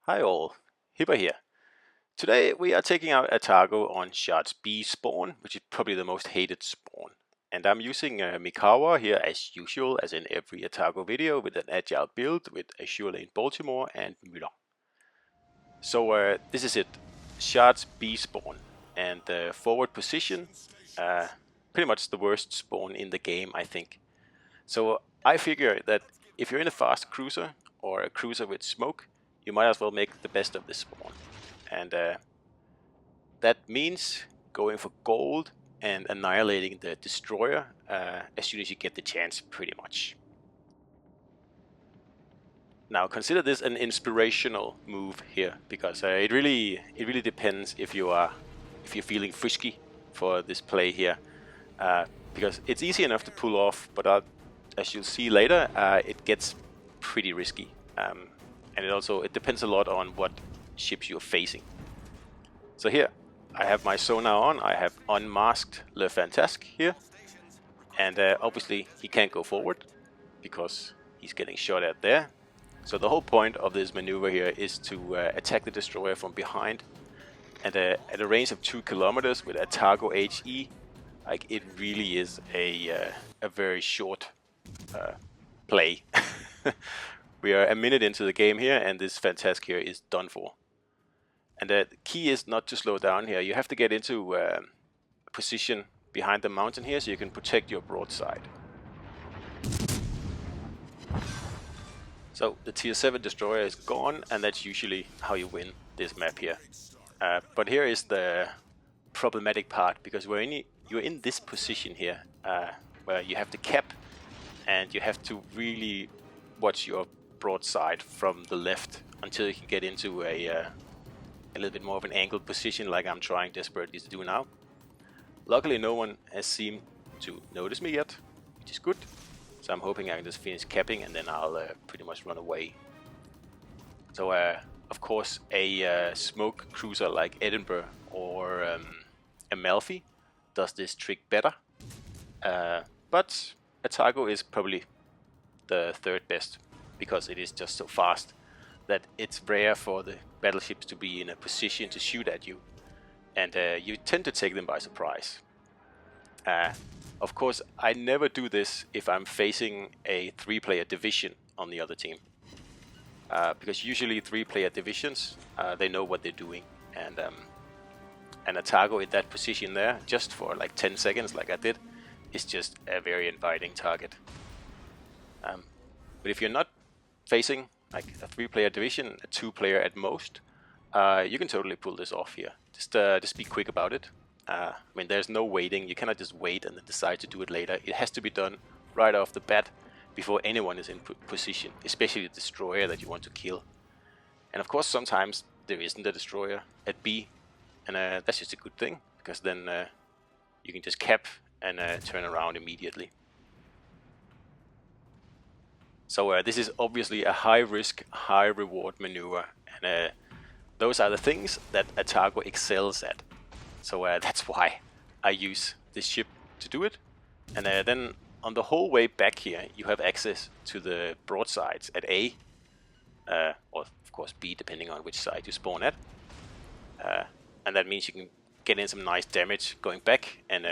Hi all, Hipper here. Today we are taking out Atago on Shards B spawn, which is probably the most hated spawn. And I'm using Mikawa here as usual, as in every Atago video, with an agile build with Azure Lane Baltimore and Müller. So this is it, Shards B spawn, and the forward position, pretty much the worst spawn in the game, I think. So I figure that if you're in a fast cruiser or a cruiser with smoke, you might as well make the best of this spawn. And that means going for gold and annihilating the destroyer as soon as you get the chance, pretty much. Now consider this an inspirational move here, because it really depends if you're feeling frisky for this play here, because it's easy enough to pull off, but as you'll see later, it gets pretty risky. And it depends a lot on what ships you're facing. So here, I have my sonar on, I have unmasked Le Fantasque here, and obviously he can't go forward because he's getting shot at there. So the whole point of this maneuver here is to attack the destroyer from behind, and at a range of 2 kilometers with Atago HE, like, it really is a very short play. We are a minute into the game here, and this Fantasque here is done for. And the key is not to slow down here. You have to get into a position behind the mountain here so you can protect your broadside. So the tier 7 destroyer is gone, and that's usually how you win this map here. But here is the problematic part, because you're in this position here where you have to cap, and you have to really watch your broadside from the left until you can get into a little bit more of an angled position, like I'm trying desperately to do now. Luckily no one has seemed to notice me yet, which is good. So I'm hoping I can just finish capping, and then I'll pretty much run away. So of course a smoke cruiser like Edinburgh or Amalfi does this trick better. But Atago is probably the third best, because it is just so fast that it's rare for the battleships to be in a position to shoot at you, and you tend to take them by surprise. Of course, I never do this if I'm facing a 3-player division on the other team, because usually 3-player divisions, they know what they're doing, and Atago in that position there, just for like 10 seconds like I did, is just a very inviting target. But if you're not facing like a 3-player division, a 2-player at most, you can totally pull this off here. Just be quick about it. I mean, there's no waiting. You cannot just wait and then decide to do it later. It has to be done right off the bat before anyone is in position, especially the destroyer that you want to kill. And of course, sometimes there isn't a destroyer at B, and that's just a good thing, because then you can just cap and turn around immediately. So this is obviously a high-risk, high-reward maneuver, and those are the things that Atago excels at. So that's why I use this ship to do it. And then on the whole way back here, you have access to the broadsides at A, or of course B, depending on which side you spawn at. And that means you can get in some nice damage going back and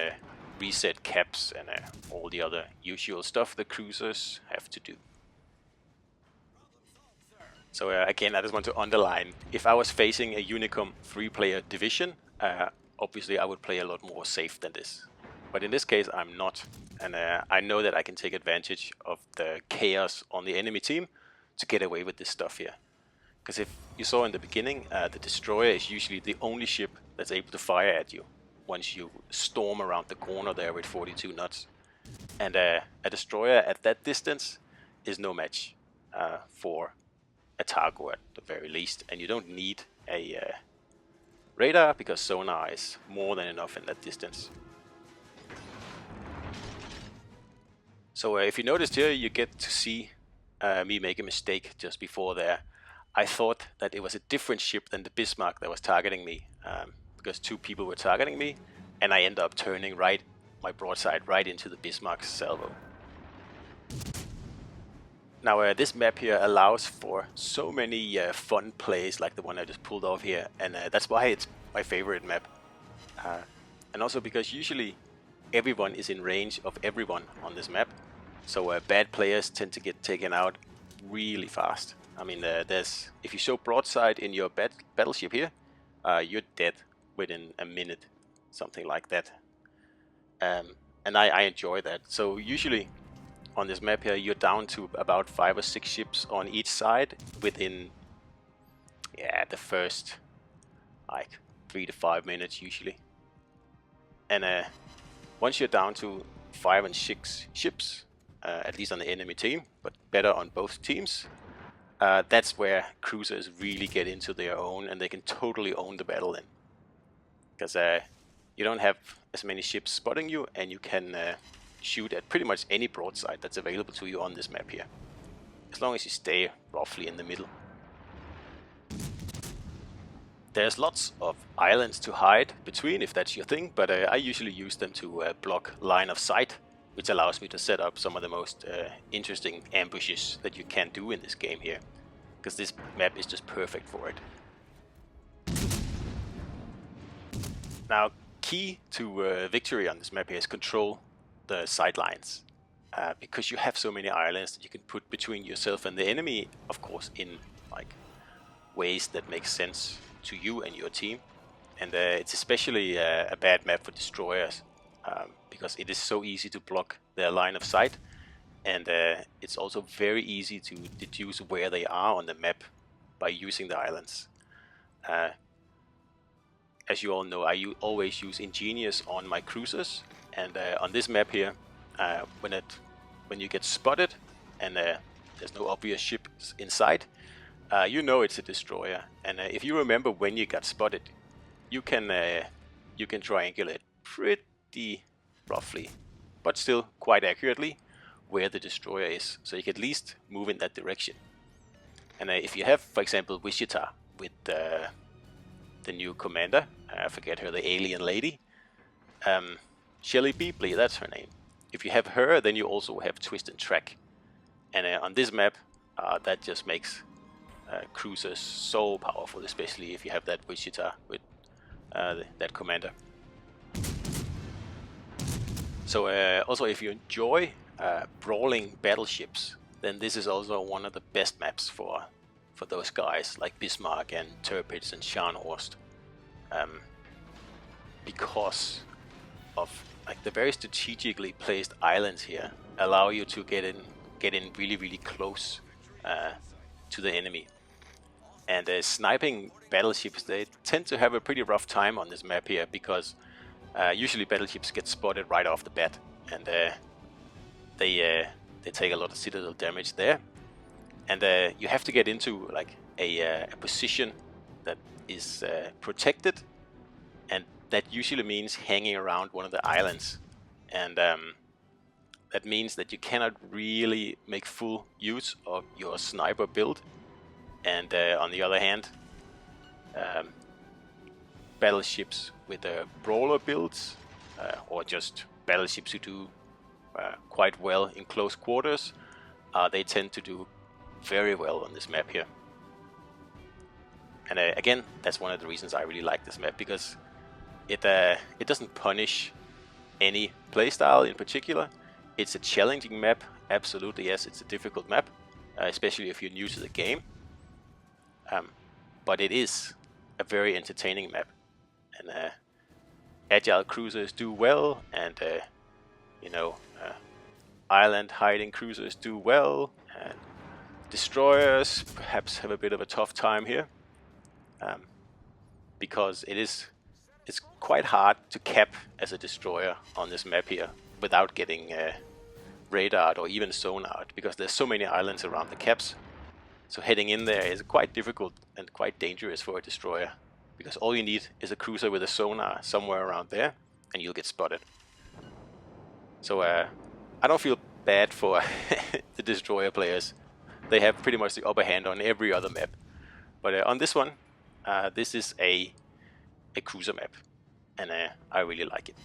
reset caps and all the other usual stuff the cruisers have to do. So again, I just want to underline, if I was facing a Unicum 3-player division, obviously I would play a lot more safe than this. But in this case, I'm not, and I know that I can take advantage of the chaos on the enemy team to get away with this stuff here. Because if you saw in the beginning, the destroyer is usually the only ship that's able to fire at you once you storm around the corner there with 42 knots. And a destroyer at that distance is no match for Atago at the very least, and you don't need a radar, because sonar is more than enough in that distance. So if you noticed here, you get to see me make a mistake just before there. I thought that it was a different ship than the Bismarck that was targeting me, because 2 people were targeting me, and I end up turning my broadside right into the Bismarck's salvo. Now this map here allows for so many fun plays like the one I just pulled off here, and that's why it's my favorite map. And also because usually everyone is in range of everyone on this map, so bad players tend to get taken out really fast. I mean, if you show broadside in your battleship here, you're dead within a minute, something like that. And I enjoy that. So usually on this map here, you're down to about 5 or 6 ships on each side within, the first like 3 to 5 minutes usually. And once you're down to 5 and 6 ships, at least on the enemy team, but better on both teams, that's where cruisers really get into their own, and they can totally own the battle then. Because you don't have as many ships spotting you, and you can shoot at pretty much any broadside that's available to you on this map here, as long as you stay roughly in the middle. There's lots of islands to hide between if that's your thing, but I usually use them to block line of sight, which allows me to set up some of the most interesting ambushes that you can do in this game here, because this map is just perfect for it. Now, key to victory on this map here is control the sidelines, because you have so many islands that you can put between yourself and the enemy, of course, in like ways that make sense to you and your team. And it's especially a bad map for destroyers, because it is so easy to block their line of sight, and it's also very easy to deduce where they are on the map by using the islands. As you all know, I always use Ingenious on my cruisers, and on this map here, when you get spotted and there's no obvious ships in sight, you know it's a destroyer. And if you remember when you got spotted, you can triangulate pretty roughly, but still quite accurately, where the destroyer is, so you can at least move in that direction. And if you have, for example, Wichita with the new commander, I forget her, the alien lady, Shelly Beebley, that's her name. If you have her, then you also have Twist and Track. And on this map, that just makes cruisers so powerful, especially if you have that Wichita with that commander. So also, if you enjoy brawling battleships, then this is also one of the best maps for those guys like Bismarck and Tirpitz and Scharnhorst, because of like the very strategically placed islands here allow you to get in really close to the enemy. And sniping battleships, they tend to have a pretty rough time on this map here, because usually battleships get spotted right off the bat, and they take a lot of citadel damage there. And you have to get into like a position that is protected, and that usually means hanging around one of the islands. And that means that you cannot really make full use of your sniper build. And on the other hand, battleships with brawler builds, or just battleships who do quite well in close quarters, they tend to do very well on this map here. And again, that's one of the reasons I really like this map, because it doesn't punish any playstyle in particular. It's a challenging map, absolutely, yes, it's a difficult map, especially if you're new to the game. But it is a very entertaining map, and agile cruisers do well, and island hiding cruisers do well, and destroyers perhaps have a bit of a tough time here, because it's quite hard to cap as a destroyer on this map here without getting radared or even sonared, because there's so many islands around the caps. So heading in there is quite difficult and quite dangerous for a destroyer, because all you need is a cruiser with a sonar somewhere around there, and you'll get spotted. So I don't feel bad for the destroyer players. They have pretty much the upper hand on every other map. But on this one, this is a cruiser map, and I really like it.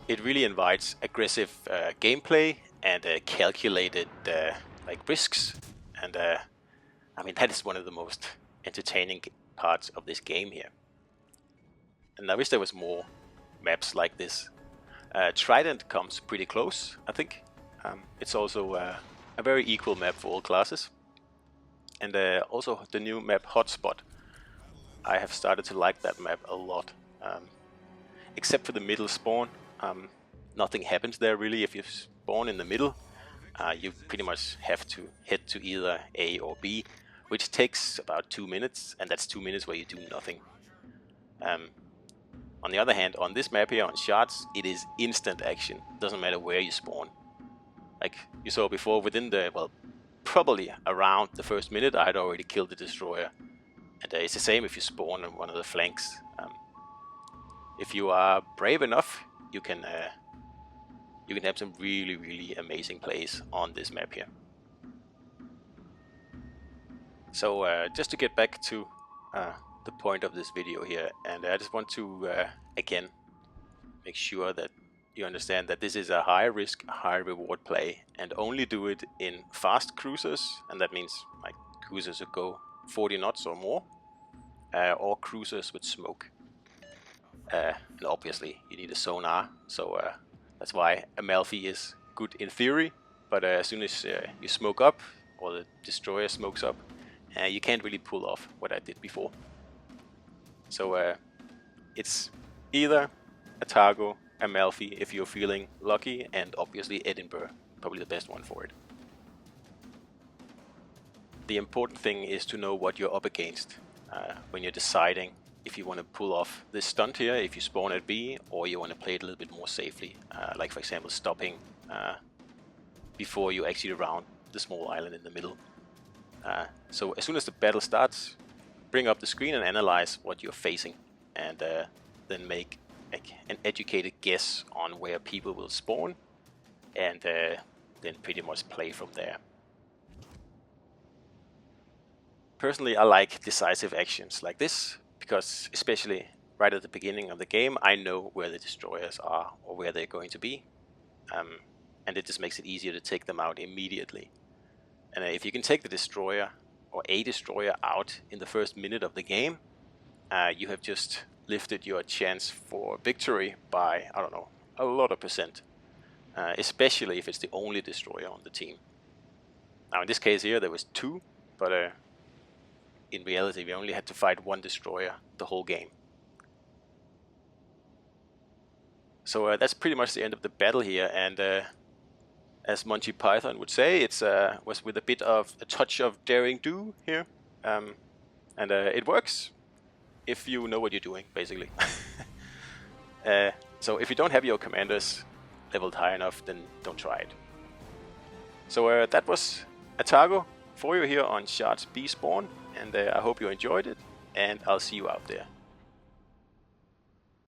It really invites aggressive gameplay, and calculated like risks, and I mean that is one of the most entertaining parts of this game here. And I wish there was more maps like this. Trident comes pretty close, I think. It's also a very equal map for all classes. And also the new map Hotspot. I have started to like that map a lot. Except for the middle spawn. Nothing happens there really. If you spawn in the middle, you pretty much have to head to either A or B, which takes about 2 minutes, and that's 2 minutes where you do nothing. On the other hand, on this map here, on Shards, it is instant action. Doesn't matter where you spawn. Like you saw before, within the, well, probably around the first minute, I had already killed the destroyer. And it's the same if you spawn on one of the flanks. If you are brave enough, you can have some really, really amazing plays on this map here. So just to get back to the point of this video here, and I just want to again make sure that you understand that this is a high risk, high reward play, and only do it in fast cruisers, and that means like cruisers that go 40 knots or more, or cruisers with smoke. And obviously you need a sonar, so that's why Amalfi is good in theory, but as soon as you smoke up, or the destroyer smokes up, you can't really pull off what I did before. So it's either Atago, Amalfi if you're feeling lucky, and obviously Edinburgh, probably the best one for it. The important thing is to know what you're up against when you're deciding if you want to pull off this stunt here, if you spawn at B, or you want to play it a little bit more safely, like for example stopping before you exit around the small island in the middle. So as soon as the battle starts, bring up the screen and analyze what you're facing, and then make an educated guess on where people will spawn, and then pretty much play from there. Personally, I like decisive actions like this, because especially right at the beginning of the game, I know where the destroyers are or where they're going to be, and it just makes it easier to take them out immediately. And if you can take the destroyer or a destroyer out in the first minute of the game, you have just lifted your chance for victory by, I don't know, a lot of percent, especially if it's the only destroyer on the team. Now in this case here there was 2, but in reality we only had to fight 1 destroyer the whole game. So that's pretty much the end of the battle here, and as Monty Python would say, it was with a touch of daring do here, and it works if you know what you're doing, basically. So if you don't have your commanders leveled high enough, then don't try it. So that was Atago for you here on Shards B Spawn, and I hope you enjoyed it, and I'll see you out there.